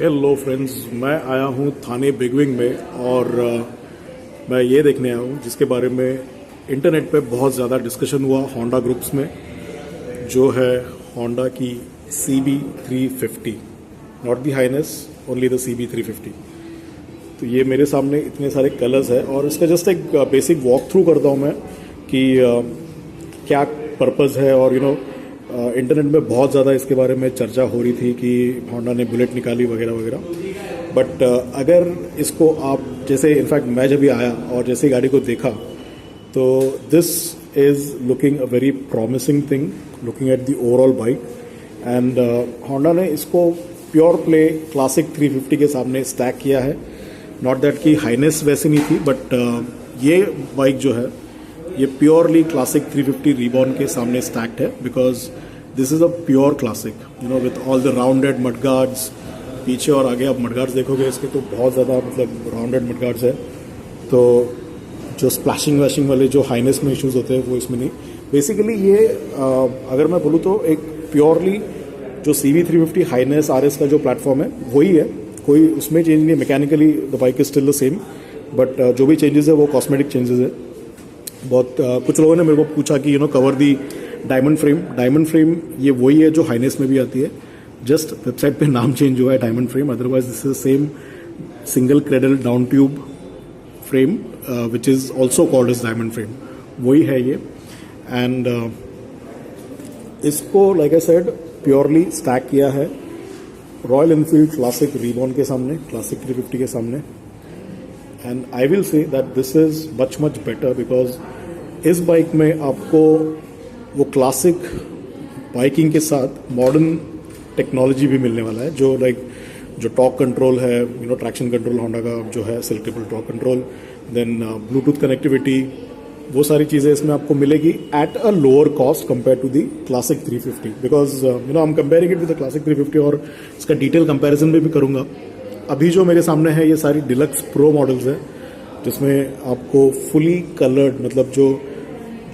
Hello friends, मैं आया हूँ थाने बिगविंग में और मैं ये देखने आया हूँ जिसके बारे में इंटरनेट पे बहुत ज़्यादा डिस्कशन हुआ होंडा ग्रुप्स में, जो है होंडा की CB350, not the highness, only the CB350। तो ये मेरे सामने इतने सारे कलर्स है और इसका जस्ट एक बेसिक वॉक थ्रू करता हूँ मैं कि क्या पर्पज़ है। और इंटरनेट में बहुत ज़्यादा इसके बारे में चर्चा हो रही थी कि होंडा ने बुलेट निकाली वगैरह वगैरह। बट अगर इसको आप जैसे इनफैक्ट मैं जब भी आया और जैसे गाड़ी को देखा तो this is looking a very promising thing looking at the overall bike. And Honda ने इसको प्योर प्ले क्लासिक 350 के सामने स्टैक किया है। नॉट दैट कि हाइनेस वैसी नहीं थी, बट ये बाइक जो है ये प्योरली क्लासिक 350 रीबॉर्न के सामने स्टैक्ड है, because this is a pure classic with all the rounded mudguards. पीछे और आगे आप मडगार्ड्स देखोगे इसके तो बहुत ज़्यादा राउंडेड मडगार्ड्स है। तो जो स्प्लैशिंग वैशिंग वाले जो हाइनेस में इश्यूज होते हैं वो इसमें नहीं। बेसिकली ये अगर मैं बोलूँ तो एक प्योरली जो CB350 हाइनेस RS का जो प्लेटफॉर्म है वही है, कोई उसमें चेंज नहीं है। Mechanically the bike is still the same, but जो भी चेंजेस है वो कॉस्मेटिक चेंजेस है। बहुत कुछ लोगों ने मेरे को पूछा कि cover the diamond frame. Diamond frame ये वही है जो हाइनेस में भी आती है, जस्ट वेबसाइट पे नाम चेंज हुआ है diamond frame. Otherwise this is same single cradle down tube frame which is also called as diamond frame, वही है ये। एंड इसको like I said purely stock किया है रॉयल एनफील्ड क्लासिक रीबॉर्न के सामने, क्लासिक 350 के सामने। And I will say that this is much better, because इस बाइक में आपको वो क्लासिक बाइकिंग के साथ मॉडर्न टेक्नोलॉजी भी मिलने वाला है, जो टॉर्क कंट्रोल है, ट्रैक्शन कंट्रोल होंडा का जो है, selectable torque control, then Bluetooth connectivity, वो सारी चीज़ें इसमें आपको मिलेगी at a lower cost compare to the Classic 350। Because I am comparing it with the Classic 350 और इसका डिटेल कंपैरिजन भी करूँगा। अभी जो मेरे सामने है ये सारी डिलक्स प्रो मॉडल्स है, जिसमें आपको फुली कलर्ड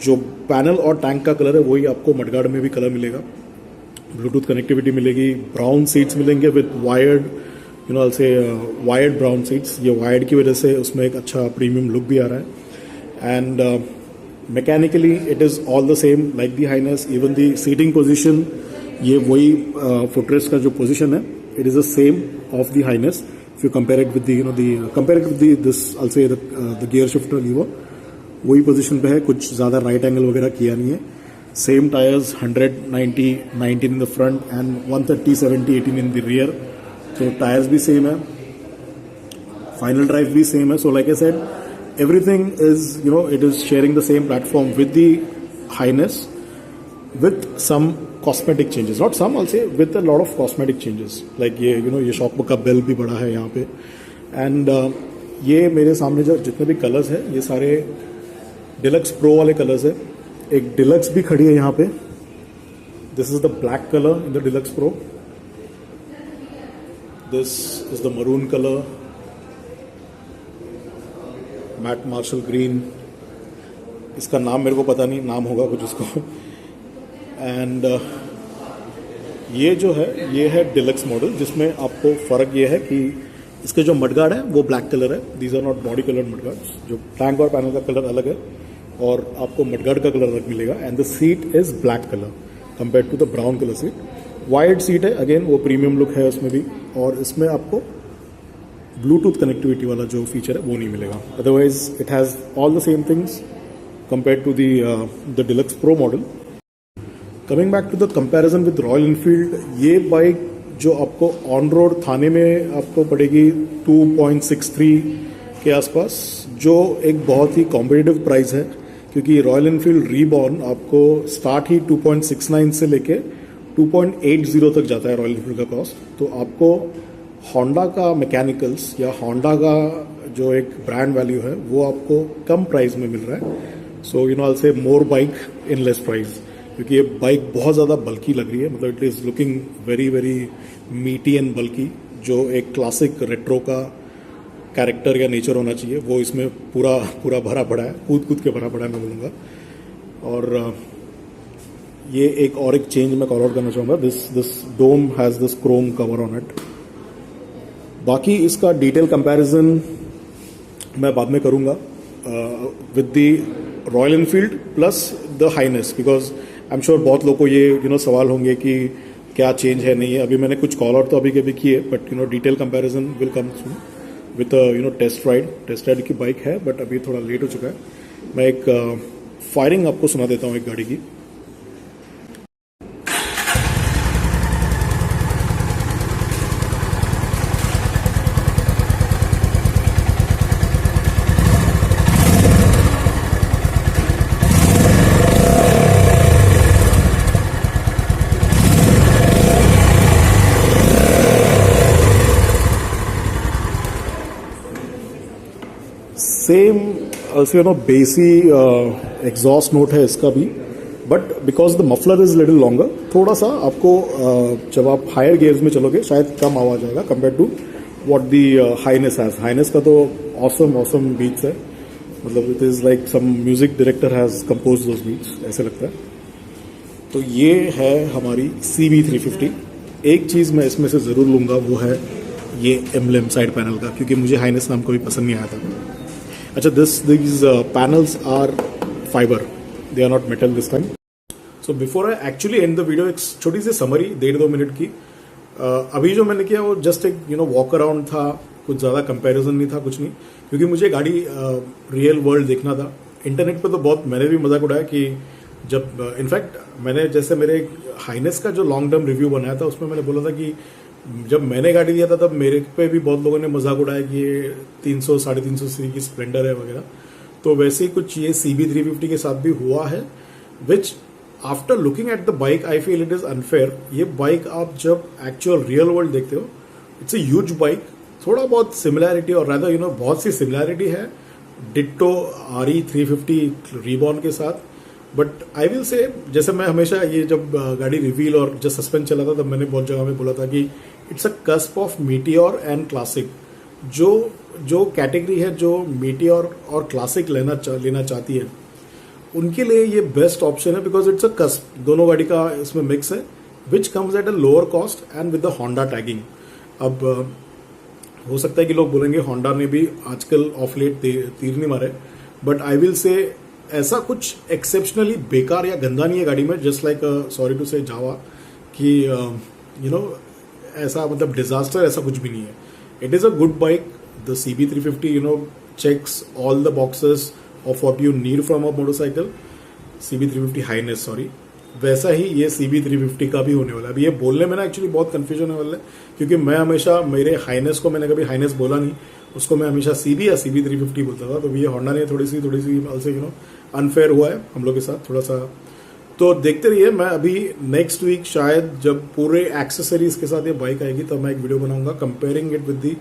जो पैनल और टैंक का कलर है वही आपको मडगार्ड में भी कलर मिलेगा। ब्लूटूथ कनेक्टिविटी मिलेगी, ब्राउन सीट्स मिलेंगे with wired wired brown seats. ये वायर्ड की वजह से उसमें एक अच्छा प्रीमियम लुक भी आ रहा है। And mechanically it is all the same like the highness. Even the seating position, ये वही फुटरेस्ट का जो पोजिशन है, it is the same of the highness if you compare it with the gear shifter lever, वही position पे है, कुछ ज़्यादा राइट एंगल वगैरह किया नहीं है। Same tyres 100, 90, 19 in the front and 130, 70, 18 in the rear. तो टायर्स भी सेम है, फाइनल ड्राइव भी सेम है। So like I said everything is it is sharing the same platform with the highness with some cosmetic changes, not some, I'll say with a lot of cosmetic changes, like ये shock का bell भी बड़ा है यहाँ पे। And ये मेरे सामने जो जितने भी कलर्स हैं ये सारे डिलक्स प्रो वाले कलर्स है। एक डिलक्स भी खड़ी है यहाँ पे, this is the black colour in the deluxe pro, this is the maroon colour, matte marshal green, इसका नाम मेरे को पता नहीं, नाम होगा कुछ इसको। एंड ये जो है ये है डिलक्स मॉडल, जिसमें आपको फ़र्क ये है कि इसके जो मडगार्ड है वो ब्लैक कलर है। These are not body colour mudguards, जो टैंक और पैनल का कलर अलग है और आपको मडगार्ड का कलर अलग मिलेगा। And the seat is black colour compare to the brown colour seat. Wide seat है, अगेन वो प्रीमियम लुक है उसमें भी, और इसमें आपको ब्लूटूथ कनेक्टिविटी वाला जो फीचर है वो नहीं मिलेगा। Otherwise it has all the same things compare to the deluxe pro model. Coming back to the comparison with Royal Enfield, ये बाइक जो आपको ऑन रोड थाने में आपको पड़ेगी 2.63 के आसपास, जो एक बहुत ही कॉम्पिटिटिव प्राइस है, क्योंकि रॉयल एनफील्ड रीबॉर्न आपको स्टार्ट ही 2.69 से लेके 2.80 तक जाता है रॉयल एनफील्ड का कॉस्ट। तो आपको होंडा का मैकेनिकल्स या होंडा का जो एक ब्रांड वैल्यू है वो आपको कम प्राइस में मिल रहा है। सो आई से मोर बाइक इन लेस प्राइस, क्योंकि ये बाइक बहुत ज़्यादा बल्की लग रही है। मतलब इट इज़ लुकिंग वेरी मीटी एंड बल्की, जो एक क्लासिक रेट्रो का कैरेक्टर या नेचर होना चाहिए वो इसमें पूरा भरा पड़ा है, कूद के भरा पड़ा है मैं बोलूँगा। और ये एक चेंज मैं कॉल आउट करना चाहूँगा, this dome has this chrome cover on it, बाकी इसका डिटेल कंपैरिजन मैं बाद में करूंगा with the Royal Enfield plus the highness, because I am sure बहुत लोगों को ये सवाल होंगे कि क्या चेंज है नहीं है. अभी मैंने कुछ कॉल आउट तो अभी के भी किए, but detail comparison will come soon with test ride की बाइक है, बट अभी थोड़ा लेट हो चुका है. मैं एक फायरिंग आपको सुना देता हूँ एक गाड़ी की. सेम बेसी एग्जॉस्ट नोट है इसका भी, but because the muffler is little longer, थोड़ा सा आपको जब आप हायर गियर्स में चलोगे शायद कम आवाज आएगा compare to what the highness has. Highness का तो ऑसम बीट्स है, मतलब it is like some music director has compose those beats, ऐसे लगता है. तो ये है हमारी CB350. एक चीज मैं इसमें से जरूर लूंगा, वो है ये एम्ब्लेम साइड पैनल का, क्योंकि मुझे हाइनेस नाम कभी पसंद नहीं आया था. अच्छा, these panels are fiber, they are not metal this time. So before I actually end the video, एक छोटी सी समरी 1.5-2 मिनट की. अभी जो मैंने किया वो जस्ट एक वॉक अराउंड था, कुछ ज़्यादा कंपैरिजन नहीं था, कुछ नहीं, क्योंकि मुझे गाड़ी रियल वर्ल्ड देखना था. इंटरनेट पे तो बहुत मैंने भी मजाक उड़ाया कि जब इनफैक्ट मैंने जैसे मेरे हाइनेस का जो लॉन्ग टर्म रिव्यू बनाया था उसमें मैंने बोला था कि जब मैंने गाड़ी लिया था तब मेरे पे भी बहुत लोगों ने मजाक उड़ाया कि ये 300-350 सीसी की स्प्लेंडर है वगैरह. तो वैसे ही कुछ ये CB350 के साथ भी हुआ है, which after looking at the bike I feel it is unfair. ये बाइक आप जब एक्चुअल रियल वर्ल्ड देखते हो, इट्स अ ह्यूज बाइक. थोड़ा बहुत सिमिलैरिटी और रादर बहुत सी सिमिलैरिटी है डिट्टो RE350 रीबॉर्न के साथ. बट आई विल से, जैसे मैं हमेशा ये जब गाड़ी रिवील और जब सस्पेंस चला था तब मैंने बहुत जगह में बोला था कि it's a cusp of meteor and classic. जो कैटेगरी है जो मीटियोर और क्लासिक लेना चाहती है उनके लिए ये बेस्ट ऑप्शन है, बिकॉज इट्स अ कस्प. दोनों गाड़ी का इसमें मिक्स है, which comes at a lower cost and with the Honda tagging. अब हो सकता है कि लोग बोलेंगे होंडा ने भी आजकल ऑफ लेट तीर नहीं मारे, बट आई विल से ऐसा कुछ एक्सेप्शनली बेकार या गंदा नहीं है गाड़ी में, जस्ट लाइक सॉरी टू से जावा कि ऐसा मतलब डिजास्टर ऐसा कुछ भी नहीं है. It is a good bike. The CB350 checks all the boxes of what you need from a motorcycle. CB350 highness, sorry, वैसा ही ये CB350 का भी होने वाला है. अभी ये बोलने में ना एक्चुअली बहुत कंफ्यूजन होने वाला है, क्योंकि मैं हमेशा मेरे हाइनेस को मैंने कभी हाइनेस बोला नहीं, उसको मैं हमेशा CB या CB350 बोलता था. तो ये होंडा ने थोड़ी सी अनफेयर हुआ है हम लोग के साथ थोड़ा सा. तो देखते रहिए. मैं अभी नेक्स्ट वीक शायद जब पूरे एक्सेसरीज के साथ ये बाइक आएगी तब मैं एक वीडियो बनाऊंगा comparing it with the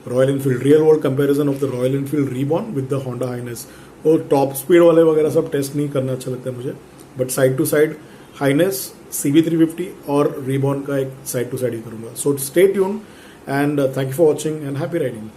Royal Enfield, real world comparison of the Royal Enfield reborn with the Honda highness. और टॉप स्पीड वाले वगैरह सब टेस्ट नहीं करना अच्छा लगता है मुझे, but side to side highness, CB350 और रीबॉर्न का एक साइड टू साइड ही करूंगा. So stay tune and thank you for watching and happy riding.